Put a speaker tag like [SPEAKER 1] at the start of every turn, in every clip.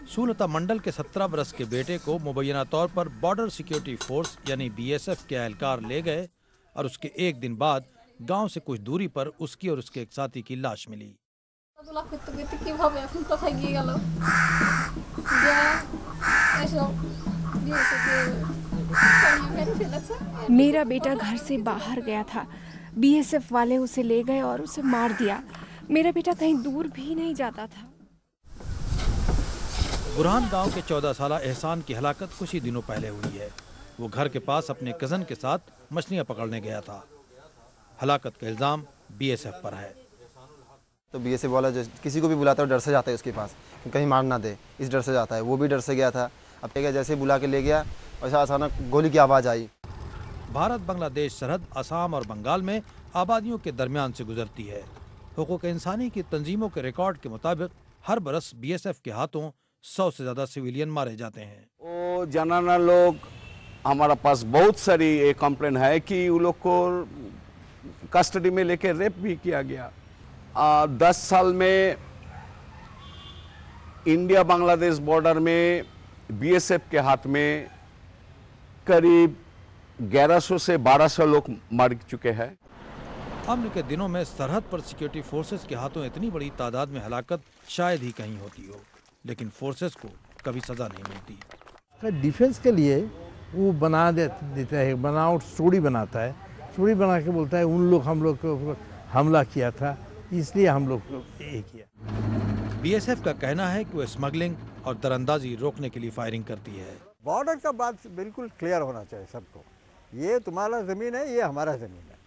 [SPEAKER 1] सुलता मंडल के 17 वर्ष के बेटे को मुबैना तौर पर बॉर्डर सिक्योरिटी फोर्स यानी बीएसएफ के एहलकार ले गए और उसके एक दिन बाद गांव से कुछ दूरी पर उसकी और उसके एक साथी की लाश मिली।
[SPEAKER 2] मेरा बेटा घर से बाहर गया था, बीएसएफ वाले उसे ले गए और उसे मार दिया। मेरा बेटा कहीं दूर भी नहीं जाता था।
[SPEAKER 1] बुरहान गांव के 14 साला एहसान की हलाकत कुछ ही दिनों पहले हुई है। वो घर के पास अपने कजन के साथ मछलियां पकड़ने गया था। हलाकत का इल्जाम बीएसएफ पर है।
[SPEAKER 3] तो बीएसएफ वाला जो किसी को भी बुलाता है डर से जाता है उसके पास, कहीं मार ना दे, इस डर से जाता है। वो भी डर से गया था। अब जैसे बुला के ले गया वैसा अचानक गोली की आवाज़ आई।
[SPEAKER 1] भारत बांग्लादेश सरहद असम और बंगाल में आबादियों के दरमियान से गुजरती है। हुकूक इंसानी की तंजीमों के रिकॉर्ड के मुताबिक हर बरस बीएसएफ के हाथों 100 से ज्यादा सिविलियन मारे जाते हैं।
[SPEAKER 4] वो जनाना लोग हमारा पास बहुत सारी कंप्लेन है कि वो लोग को कस्टडी में लेके रेप भी किया गया। 10 साल में इंडिया बांग्लादेश बॉर्डर में बीएसएफ के हाथ में करीब 1100 से 1200 लोग मर चुके हैं।
[SPEAKER 1] अमन के दिनों में सरहद पर सिक्योरिटी फोर्सेस के हाथों इतनी बड़ी तादाद में हलाकत शायद ही कहीं होती हो, लेकिन फोर्सेस को कभी सजा नहीं मिलती।
[SPEAKER 5] डिफेंस के लिए वो बना देता है, बनावट स्टोरी बनाता है, स्टोरी बना के बोलता है उन लोग हम लोग को हमला किया था इसलिए हम लोग ये किया।
[SPEAKER 1] बीएसएफ का कहना है कि वो स्मगलिंग और दरअंदाजी रोकने के लिए फायरिंग करती है।
[SPEAKER 6] बॉर्डर का बात बिल्कुल क्लियर होना चाहिए सबको। ये तुम्हारा ज़मीन है, ये हमारा ज़मीन है,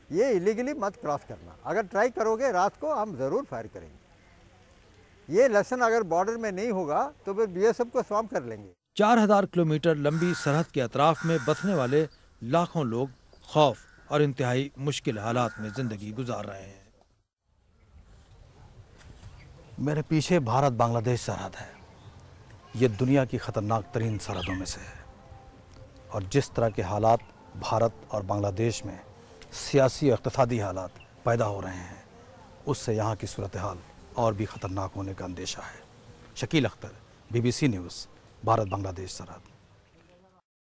[SPEAKER 6] ये इलीगली मत क्रॉस करना। अगर ट्राई करोगे रात को हम ज़रूर फायर करेंगे। ये लेसन अगर बॉर्डर में नहीं होगा तो फिर बीएसएफ को स्वाम कर लेंगे।
[SPEAKER 1] 4000 किलोमीटर लंबी सरहद के अतराफ में बसने वाले लाखों लोग खौफ और इंतहाई मुश्किल हालात में जिंदगी गुजार रहे हैं।
[SPEAKER 7] मेरे पीछे भारत बांग्लादेश सरहद है। ये दुनिया की खतरनाक तरीन सरहदों में से है और जिस तरह के हालात भारत और बांग्लादेश में सियासी और इक़्तिसादी हालात पैदा हो रहे हैं, उससे यहाँ की सूरत हाल और भी ख़तरनाक होने का अंदेशा है। शकील अख्तर, BBC न्यूज़, भारत बांग्लादेश सरहद।